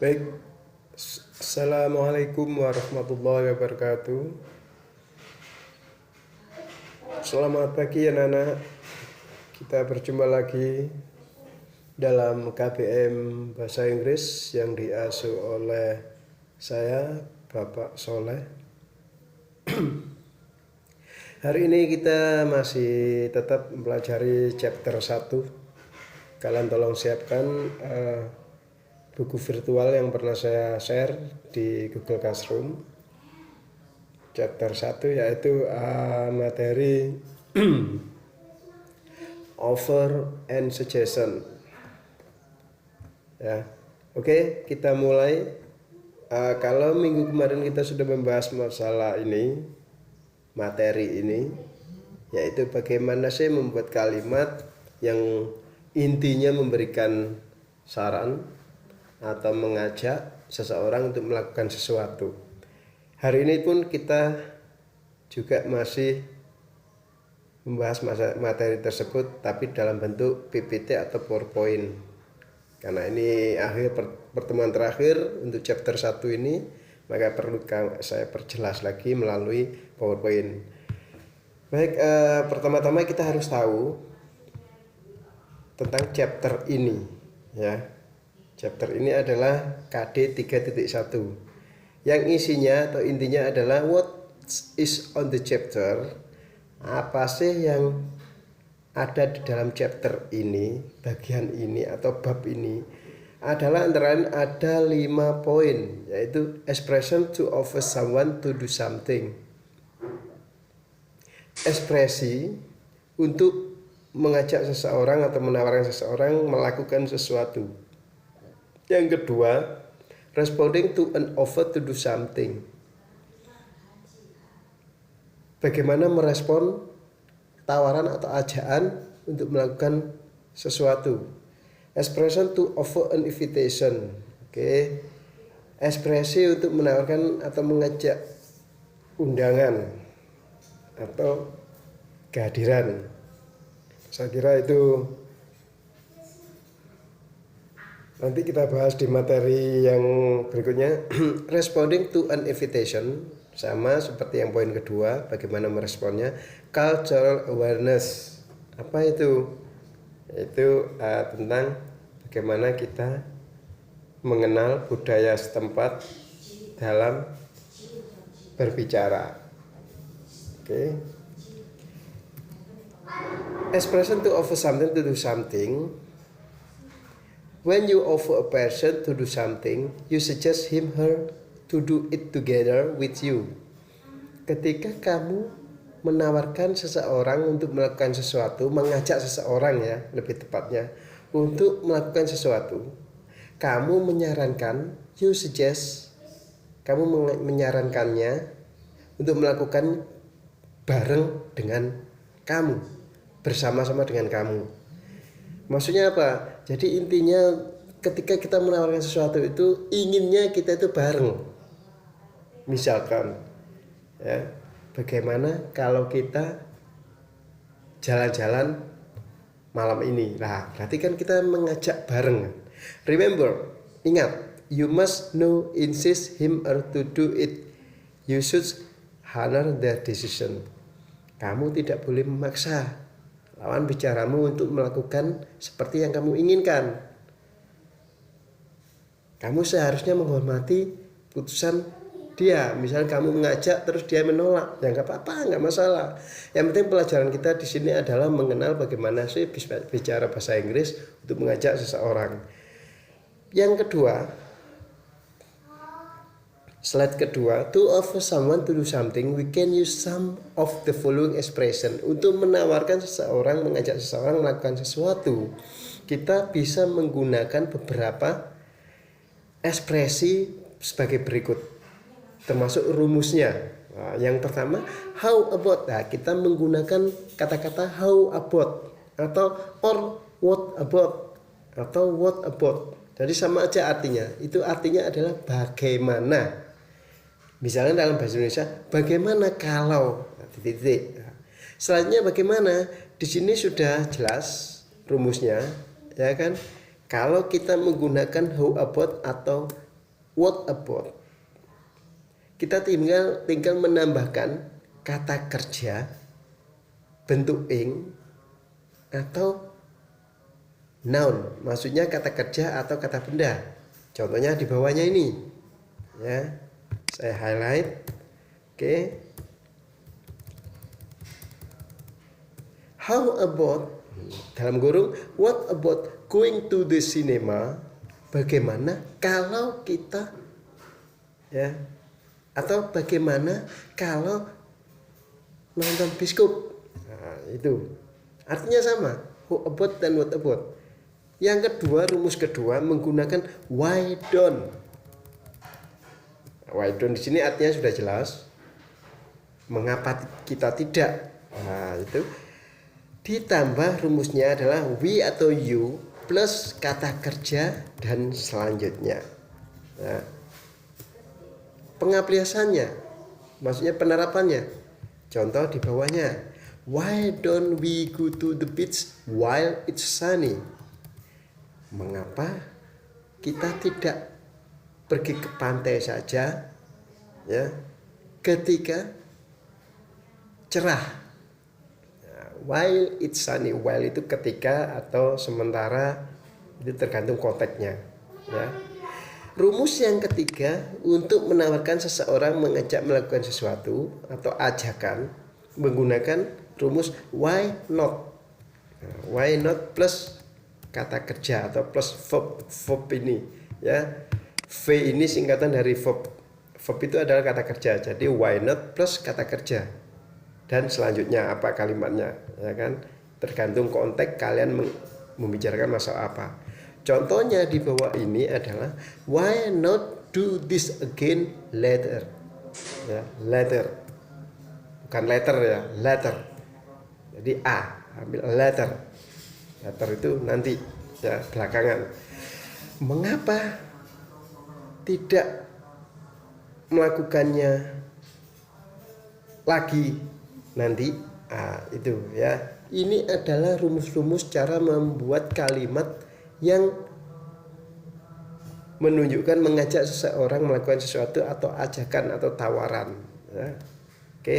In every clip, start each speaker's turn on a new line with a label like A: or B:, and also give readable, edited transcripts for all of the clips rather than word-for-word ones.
A: Baik, Assalamualaikum warahmatullahi wabarakatuh. Selamat pagi anak-anak. Kita berjumpa lagi dalam KBM Bahasa Inggris yang diasuh oleh saya, Bapak Soleh. Hari ini kita masih tetap mempelajari chapter 1. Kalian tolong siapkan buku virtual yang pernah saya share di Google Classroom. Chapter 1 yaitu materi offer and suggestion. Ya, oke, kita mulai. Kalau minggu kemarin kita sudah membahas masalah ini, materi ini, yaitu bagaimana sih membuat kalimat yang intinya memberikan saran atau mengajak seseorang untuk melakukan sesuatu. Hari ini pun kita juga masih membahas materi tersebut, tapi dalam bentuk PPT atau PowerPoint. Karena ini akhir pertemuan terakhir untuk chapter 1 ini, maka perlu saya perjelas lagi melalui PowerPoint. Baik, pertama-tama kita harus tahu tentang chapter ini, ya. Chapter ini adalah KD 3.1 yang isinya atau intinya adalah what is on the chapter. Apa sih yang ada di dalam chapter ini, bagian ini atau bab ini, adalah antara lain ada 5 poin, yaitu expression to offer someone to do something. Ekspresi untuk mengajak seseorang atau menawarkan seseorang melakukan sesuatu. Yang kedua, responding to an offer to do something. Bagaimana merespon tawaran atau ajakan untuk melakukan sesuatu. Expression to offer an invitation. Oke. Ekspresi untuk menawarkan atau mengajak undangan atau kehadiran. Saya kira itu nanti kita bahas di materi yang berikutnya. Responding to an invitation, sama seperti yang poin kedua, bagaimana meresponnya. Cultural awareness, apa itu? Itu tentang bagaimana kita mengenal budaya setempat dalam berbicara. Oke. Expression to offer something to do something. When you offer a person to do something, you suggest him her to do it together with you. Ketika kamu menawarkan seseorang untuk melakukan sesuatu, mengajak seseorang, ya, lebih tepatnya, untuk melakukan sesuatu, kamu menyarankan, you suggest, kamu menyarankannya untuk melakukan bareng dengan kamu, bersama-sama dengan kamu. Maksudnya apa? Jadi intinya ketika kita menawarkan sesuatu itu inginnya kita itu bareng. Misalkan, ya, bagaimana kalau kita jalan-jalan malam ini? Nah, berarti kan kita mengajak bareng. Remember, ingat, you must know, insist him or to do it. You should honor their decision. Kamu tidak boleh memaksa lawan bicaramu untuk melakukan seperti yang kamu inginkan. Kamu seharusnya menghormati putusan dia. Misalnya kamu mengajak terus dia menolak, ya nggak apa-apa, nggak masalah. Yang penting pelajaran kita di sini adalah mengenal bagaimana sih bicara bahasa Inggris untuk mengajak seseorang. Yang kedua, slide kedua, to offer someone to do something, we can use some of the following expression. Untuk menawarkan seseorang, mengajak seseorang melakukan sesuatu, kita bisa menggunakan beberapa ekspresi sebagai berikut, termasuk rumusnya. Nah, yang pertama, how about. Nah, kita menggunakan kata-kata how about atau or what about atau what about. Jadi sama aja artinya. Itu artinya adalah bagaimana. Misalnya dalam bahasa Indonesia, bagaimana kalau titik-titik. Selanjutnya bagaimana? Di sini sudah jelas rumusnya, ya kan? Kalau kita menggunakan how about atau what about. Kita tinggal menambahkan kata kerja bentuk ing atau noun, maksudnya kata kerja atau kata benda. Contohnya di bawahnya ini, ya, saya highlight. Oke. How about, dalam kurung, what about going to the cinema? Bagaimana kalau kita, ya, atau bagaimana kalau nonton bioskop? Nah, itu artinya sama, how about dan what about. Yang kedua, rumus kedua menggunakan why don't. Why don't di sini artinya sudah jelas. Mengapa kita tidak? Nah, itu ditambah rumusnya adalah we atau you plus kata kerja dan selanjutnya. Nah, pengaplikasiannya, maksudnya penerapannya. Contoh di bawahnya, why don't we go to the beach while it's sunny? Mengapa kita tidak pergi ke pantai saja, ya, ketika cerah? Nah, while it's sunny, while itu ketika atau sementara, itu tergantung konteksnya, ya. Rumus yang ketiga untuk menawarkan seseorang mengajak melakukan sesuatu atau ajakan menggunakan rumus why not. Nah, why not plus kata kerja atau plus verb ini, ya. V ini singkatan dari verb. Verb itu adalah kata kerja. Jadi why not plus kata kerja dan selanjutnya apa kalimatnya, ya kan? Tergantung konteks kalian membicarakan masalah apa. Contohnya di bawah ini adalah why not do this again later. Ya, later. Bukan later, ya, later. Jadi A, ambil later. Later itu nanti, ya, belakangan. Mengapa tidak melakukannya lagi nanti? Itu, ya. Ini adalah rumus-rumus cara membuat kalimat yang menunjukkan mengajak seseorang melakukan sesuatu atau ajakan atau tawaran, ya. Oke.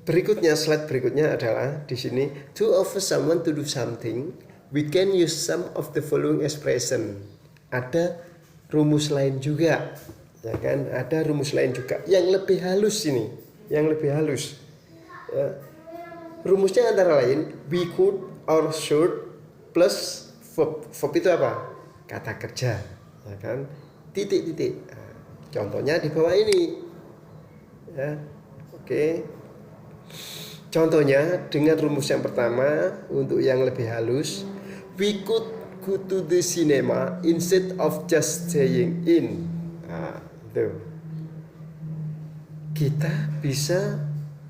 A: Berikutnya, slide berikutnya adalah di sini to offer someone to do something, we can use some of the following expression. Ada rumus lain juga, ya kan? Ada rumus lain juga yang lebih halus ini, yang lebih halus. Ya. Rumusnya antara lain we could or should plus verb. Verb itu apa? Kata kerja, ya kan? Titik-titik. Nah, contohnya di bawah ini, ya. Oke. Contohnya dengan rumus yang pertama untuk yang lebih halus, we could go to the cinema instead of just staying in. Nah, itu. Kita bisa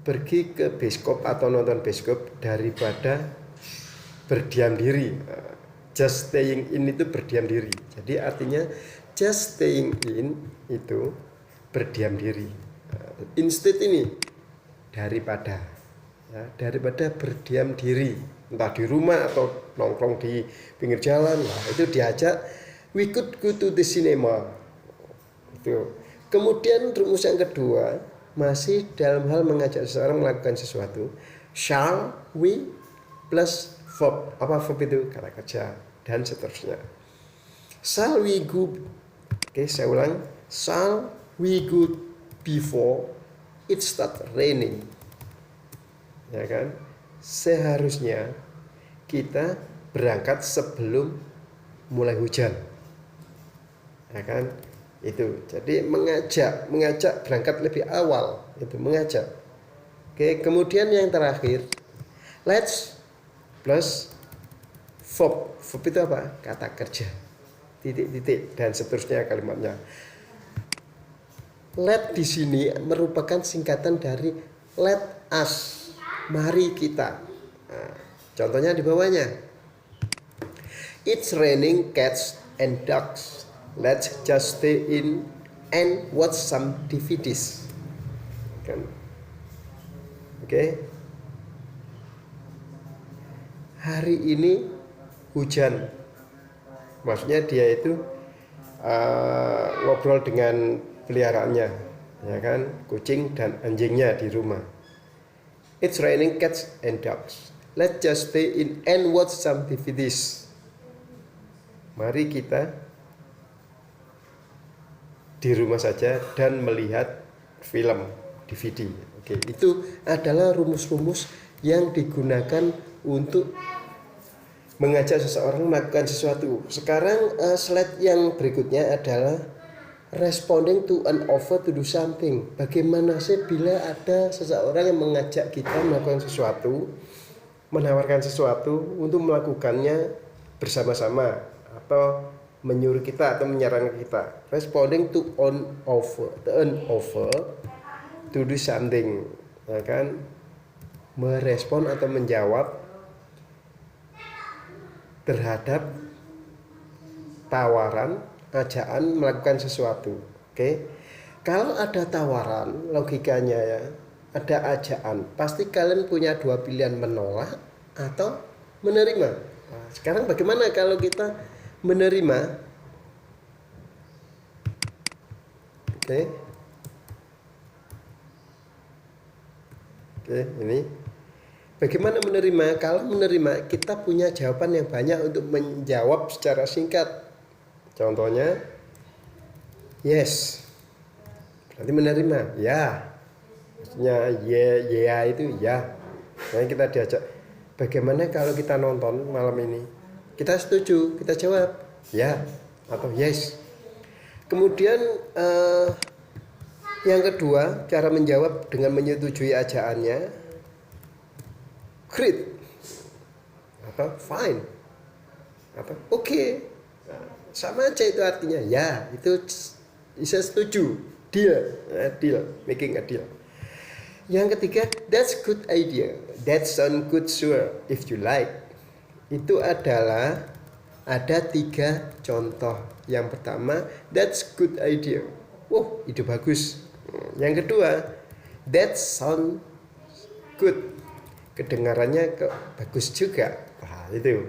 A: pergi ke bioskop atau nonton bioskop daripada berdiam diri. Just staying in itu berdiam diri. Jadi artinya just staying in itu berdiam diri. Instead ini daripada, ya, daripada berdiam diri, entah di rumah atau nongkrong di pinggir jalan, nah, itu diajak we could go to the cinema. Itu. Kemudian rumus yang kedua masih dalam hal mengajak seseorang melakukan sesuatu, shall we plus verb. Apa verb itu? Kata kerja dan seterusnya. Shall we go? Oke, saya ulang. Shall we go before it start raining? Ya kan? Seharusnya kita berangkat sebelum mulai hujan. Ya kan? Itu. Jadi mengajak berangkat lebih awal, itu mengajak. Oke, kemudian yang terakhir, let's plus verb. Verb itu apa? Kata kerja. Titik-titik dan seterusnya kalimatnya. Let di sini merupakan singkatan dari let us, mari kita. Nah, contohnya di bawahnya. It's raining cats and dogs. Let's just stay in and watch some DVDs. Kan? Oke. Hari ini hujan Maksudnya dia itu ngobrol dengan peliharaannya, ya kan, kucing dan anjingnya di rumah. It's raining cats and dogs. Let's just stay in and watch some DVDs. Mari kita di rumah saja dan melihat film DVD. Oke, itu adalah rumus-rumus yang digunakan untuk mengajak seseorang melakukan sesuatu. Sekarang slide yang berikutnya adalah responding to an offer to do something. Bagaimana sih bila ada seseorang yang mengajak kita melakukan sesuatu, menawarkan sesuatu untuk melakukannya bersama-sama, atau menyuruh kita atau menyarankan kita. Responding to an offer to do something, ya kan? Merespon atau menjawab terhadap tawaran, ajakan melakukan sesuatu. Oke. Kalau ada tawaran, logikanya ya, ada ajakan, pasti kalian punya dua pilihan, menolak atau menerima. Nah, sekarang bagaimana kalau kita menerima? Oke. Oke, ini bagaimana menerima? Kalau menerima, kita punya jawaban yang banyak untuk menjawab secara singkat. Contohnya, yes, berarti menerima. Ya, maksudnya ya itu ya. Nah, kita diajak, bagaimana kalau kita nonton malam ini? Kita setuju, kita jawab ya atau yes. Kemudian yang kedua, cara menjawab dengan menyetujui ajakannya, great atau fine atau oke. Nah, sama aja itu artinya. Ya, itu bisa setuju, deal, making a deal. Yang ketiga, that's good idea, that sound good, sure, if you like. Itu adalah ada 3 contoh. Yang pertama, that's good idea, wow, ide bagus. Yang kedua, that sound good, kedengarannya bagus juga. Nah, itu.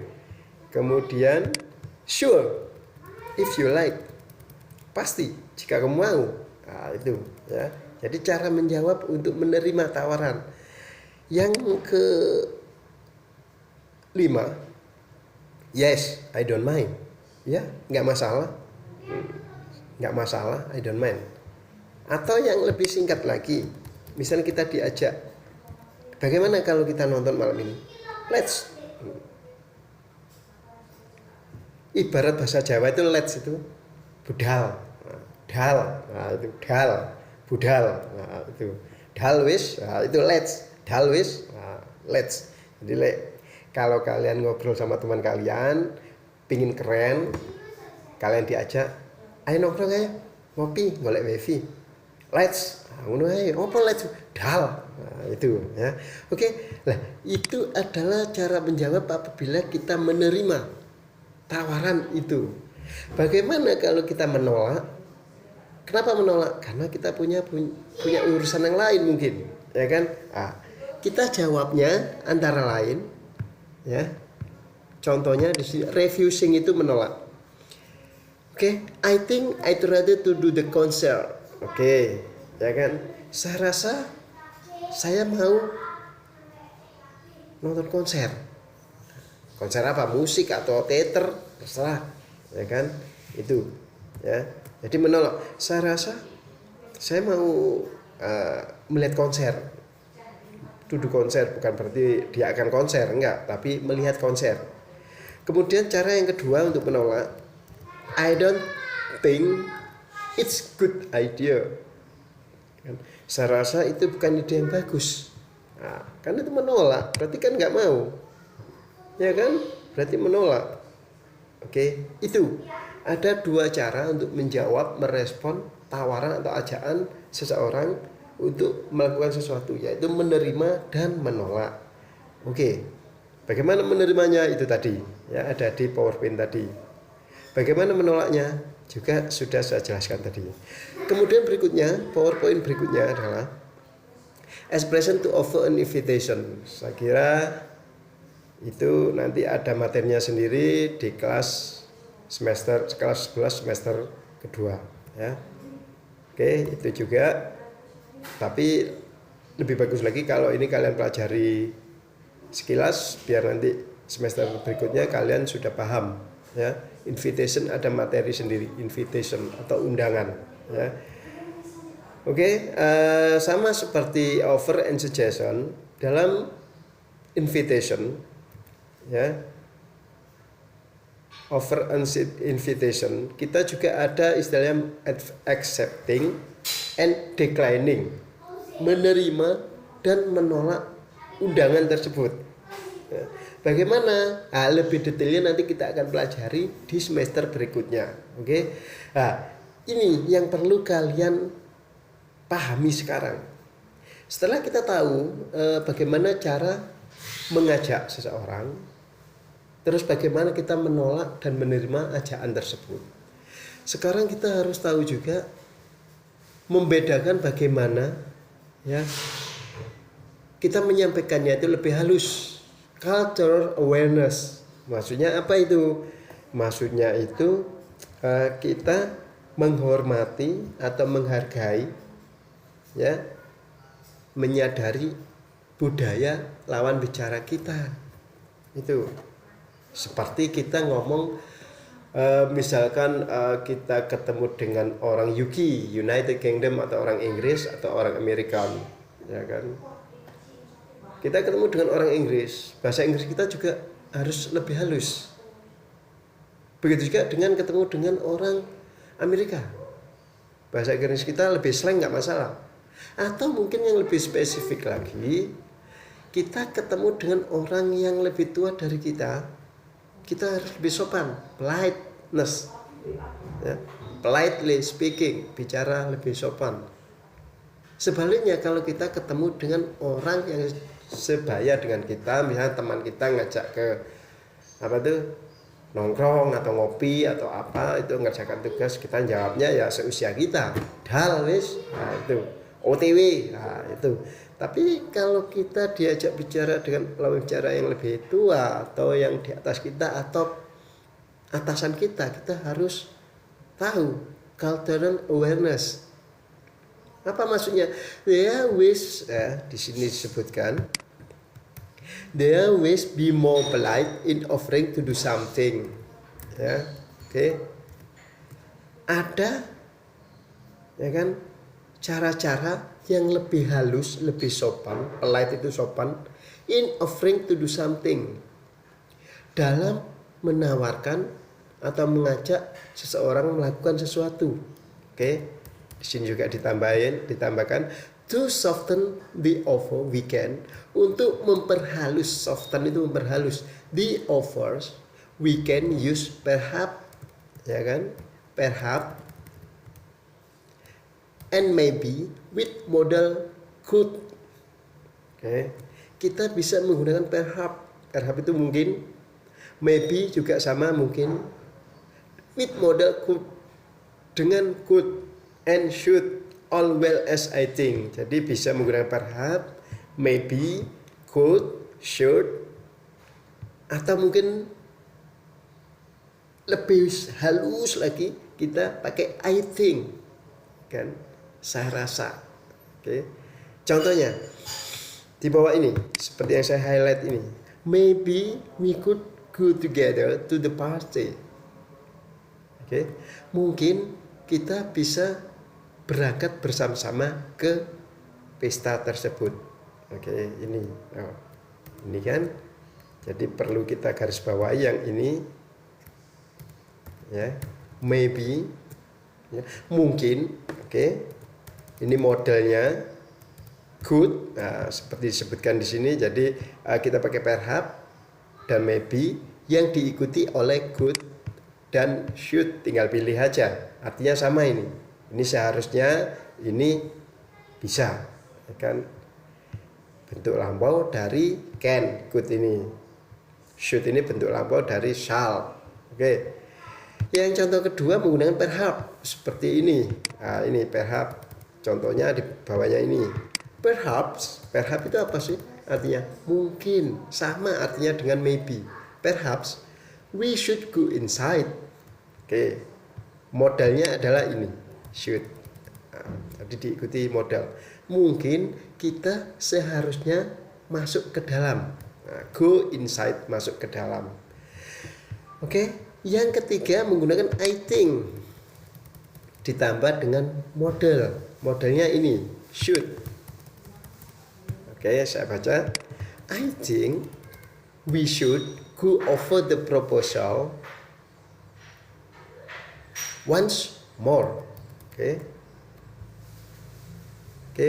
A: Kemudian, sure, if you like, pasti jika kamu mau. Nah, itu ya. Jadi cara menjawab untuk menerima tawaran. Yang kelima, yes, I don't mind. Ya, nggak masalah. Nggak masalah, I don't mind. Atau yang lebih singkat lagi, misalnya kita diajak, bagaimana kalau kita nonton malam ini? Let's. Ibarat bahasa Jawa itu let's itu budal. Dal, nah itu dal, budal, nah itu dal wis, nah itu let's, dal wis, nah let's. Jadi kalau kalian ngobrol sama teman kalian, pingin keren, kalian diajak, ayo nongkrong ayo, ngopi, golek wifi, let's, ngono ae, opo let's, dal, nah itu ya. Oke, lah itu adalah cara menjawab apabila kita menerima tawaran itu. Bagaimana kalau kita menolak? Kenapa menolak? Karena kita punya urusan yang lain mungkin, ya kan? Nah, kita jawabnya antara lain, ya. Contohnya di sini, refusing itu menolak. Oke, I think I'd rather to do the concert. Oke, ya kan? Saya rasa saya mau nonton konser. Konser apa? Musik atau teater, terserah, ya kan? Itu, ya. Jadi menolak. Saya rasa saya mau melihat konser. Duduk konser bukan berarti dia akan konser, enggak, tapi melihat konser. Kemudian cara yang kedua untuk menolak, I don't think it's good idea. Saya rasa itu bukan ide yang bagus. Nah, kan itu menolak, berarti kan nggak mau, ya kan? Berarti menolak. Oke, itu. Ada 2 cara untuk menjawab, merespon tawaran atau ajakan seseorang untuk melakukan sesuatu, yaitu menerima dan menolak. Oke, bagaimana menerimanya itu tadi, ya ada di PowerPoint tadi. Bagaimana menolaknya juga sudah saya jelaskan tadi. Kemudian berikutnya, PowerPoint berikutnya adalah expression to offer an invitation. Saya kira itu nanti ada materinya sendiri di kelas semester kelas 11 semester kedua ya. Oke, itu juga. Tapi lebih bagus lagi kalau ini kalian pelajari sekilas biar nanti semester berikutnya kalian sudah paham ya. Invitation ada materi sendiri, invitation atau undangan ya. Oke, sama seperti offer and suggestion dalam invitation ya. Offer and invitation kita juga ada istilahnya accepting and declining, menerima dan menolak undangan tersebut ya. Bagaimana? Lebih detailnya nanti kita akan pelajari di semester berikutnya. Oke. Nah, ini yang perlu kalian pahami sekarang. Setelah kita tahu bagaimana cara mengajak seseorang, terus bagaimana kita menolak dan menerima ajakan tersebut. Sekarang kita harus tahu juga membedakan bagaimana ya kita menyampaikannya itu lebih halus. Cultural awareness. Maksudnya apa itu? Maksudnya itu kita menghormati atau menghargai ya, menyadari budaya lawan bicara kita. Itu seperti kita ngomong misalkan kita ketemu dengan orang UK, United Kingdom, atau orang Inggris atau orang American ya kan. Kita ketemu dengan orang Inggris, bahasa Inggris kita juga harus lebih halus. Begitu juga dengan ketemu dengan orang Amerika, bahasa Inggris kita lebih slang nggak masalah. Atau mungkin yang lebih spesifik lagi, kita ketemu dengan orang yang lebih tua dari kita harus lebih sopan, politeness ya. Politely speaking, bicara lebih sopan. Sebaliknya kalau kita ketemu dengan orang yang sebaya dengan kita, misalnya teman kita ngajak ke nongkrong atau ngopi atau apa, itu ngerjakan tugas, kita jawabnya ya seusia kita, dal wis, nah itu OTW, nah itu. Tapi kalau kita diajak bicara dengan lawan bicara yang lebih tua atau yang di atas kita atau atasan kita harus tahu cultural awareness. Apa maksudnya? They always di sini disebutkan, they always be more polite in offering to do something. Ya, oke. Ada ya kan cara-cara yang lebih halus, lebih sopan, polite itu sopan, in offering to do something. Dalam menawarkan atau mengajak seseorang melakukan sesuatu. Oke. Di sini juga ditambahkan to soften the offer we can, untuk memperhalus, soften itu memperhalus, the offers we can use perhaps ya kan, perhaps and maybe with model could. Oke. Kita bisa menggunakan perhaps itu mungkin, maybe juga sama mungkin, with model could dengan could, and should, all well as I think. Jadi bisa menggunakan perhaps, maybe, could, should, atau mungkin lebih halus lagi kita pakai I think kan, saya rasa. Oke. Contohnya di bawah ini seperti yang saya highlight ini, maybe we could go together to the party. Oke. Mungkin kita bisa berangkat bersama-sama ke pesta tersebut. Oke, ini. Oh, ini kan. Jadi perlu kita garis bawahi yang ini. Ya, maybe. Ya, mungkin. Oke. Ini modelnya could. Nah, seperti disebutkan di sini. Jadi kita pakai perhaps dan maybe yang diikuti oleh could dan should, tinggal pilih aja. Artinya sama ini. Ini seharusnya ini bisa kan, bentuk lampau dari can, could ini. Should ini bentuk lampau dari shall. Oke. Yang contoh kedua menggunakan perhaps seperti ini. Nah, ini perhaps. Contohnya di bawahnya ini. Perhaps itu apa sih? Artinya mungkin, sama artinya dengan maybe. Perhaps we should go inside. Oke, modalnya adalah ini, should. Nah, jadi diikuti modal. Mungkin kita seharusnya masuk ke dalam. Nah, go inside, masuk ke dalam. Oke, yang ketiga menggunakan I think ditambah dengan model. Modelnya ini, should. Oke, saya baca. I think we should go over the proposal once more. Oke,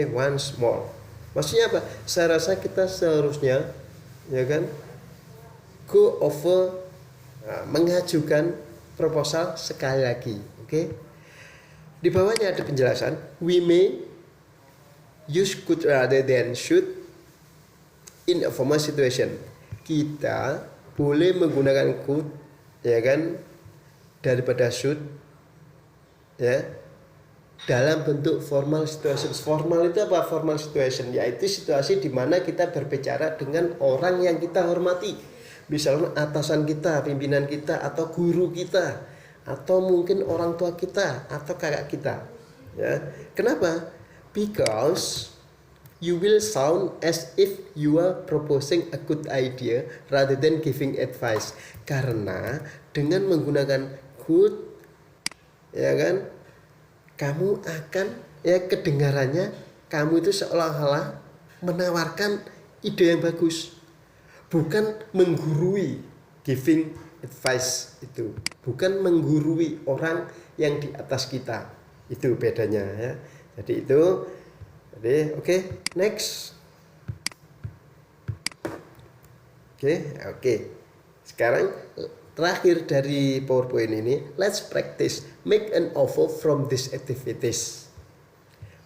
A: once more. Maksudnya apa? Saya rasa kita seharusnya, ya kan, go over, mengajukan proposal sekali lagi. Oke. Di bawahnya ada penjelasan. We may use could rather than should in a formal situation. Kita boleh menggunakan could, ya kan, daripada should, ya, dalam bentuk formal situation. Formal itu apa? Formal situation yaitu situasi di mana kita berbicara dengan orang yang kita hormati, misalnya atasan kita, pimpinan kita, atau guru kita, atau mungkin orang tua kita, atau kakak kita. Ya, kenapa? Because you will sound as if you are proposing a good idea rather than giving advice. Karena dengan menggunakan good, ya kan, kamu akan, ya, kedengarannya kamu itu seolah-olah menawarkan ide yang bagus, bukan menggurui. Giving advice itu bukan menggurui orang yang di atas kita, itu bedanya, ya. Jadi itu, jadi oke, next. Oke. Sekarang terakhir dari PowerPoint ini, let's practice make an offer from these activities.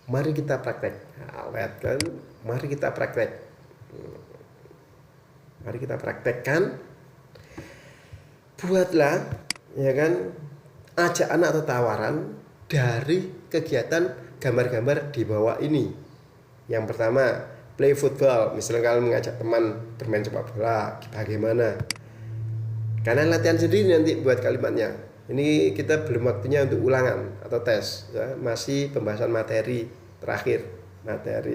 A: Mari kita praktek. Nah, lihat kan? Mari kita praktek. Mari kita praktekkan. Buatlah, ya kan, ajakan atau tawaran dari kegiatan gambar-gambar di bawah ini. Yang pertama, play football. Misalnya kalian mengajak teman bermain sepak bola, bagaimana? Kalian latihan sendiri nanti buat kalimatnya. Ini kita belum waktunya untuk ulangan atau tes, ya. Masih pembahasan materi terakhir.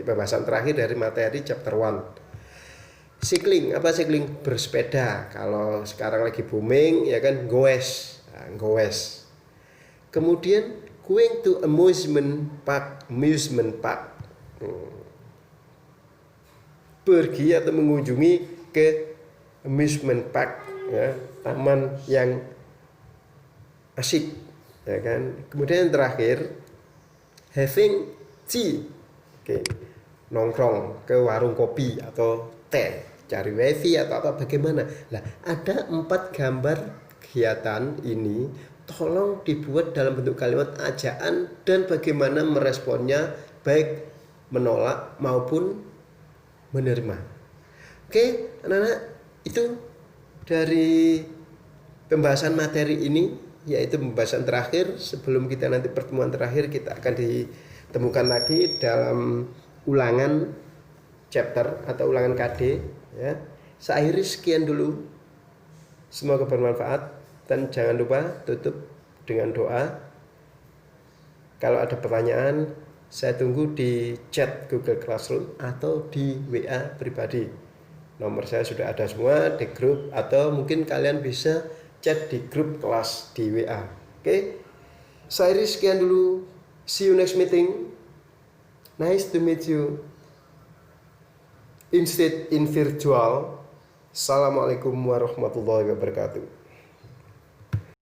A: Pembahasan terakhir dari materi chapter 1. Cycling, apa cycling? Bersepeda. Kalau sekarang lagi booming, ya kan, goes. Nah, goes. Kemudian going to amusement park. Pergi atau mengunjungi ke amusement park, ya, taman yang asik, ya kan. Kemudian yang terakhir, having tea. Oke. Nongkrong ke warung kopi atau teh, cari wifi atau apa, bagaimana. Nah, ada 4 gambar kegiatan ini, tolong dibuat dalam bentuk kalimat ajakan dan bagaimana meresponnya, baik menolak maupun menerima. Oke, anak-anak, itu dari pembahasan materi ini, yaitu pembahasan terakhir. Sebelum kita nanti pertemuan terakhir, kita akan ditemukan lagi dalam ulangan chapter atau ulangan KD, ya. Saya akhiri sekian dulu. Semoga bermanfaat dan jangan lupa tutup dengan doa. Kalau ada pertanyaan, saya tunggu di chat Google Classroom atau di WA pribadi. Nomor saya sudah ada semua di grup, atau mungkin kalian bisa chat di grup kelas di WA. Oke. Saya akhiri sekian dulu. See you next meeting. Nice to meet you. Instead in virtual. Assalamualaikum warahmatullahi wabarakatuh.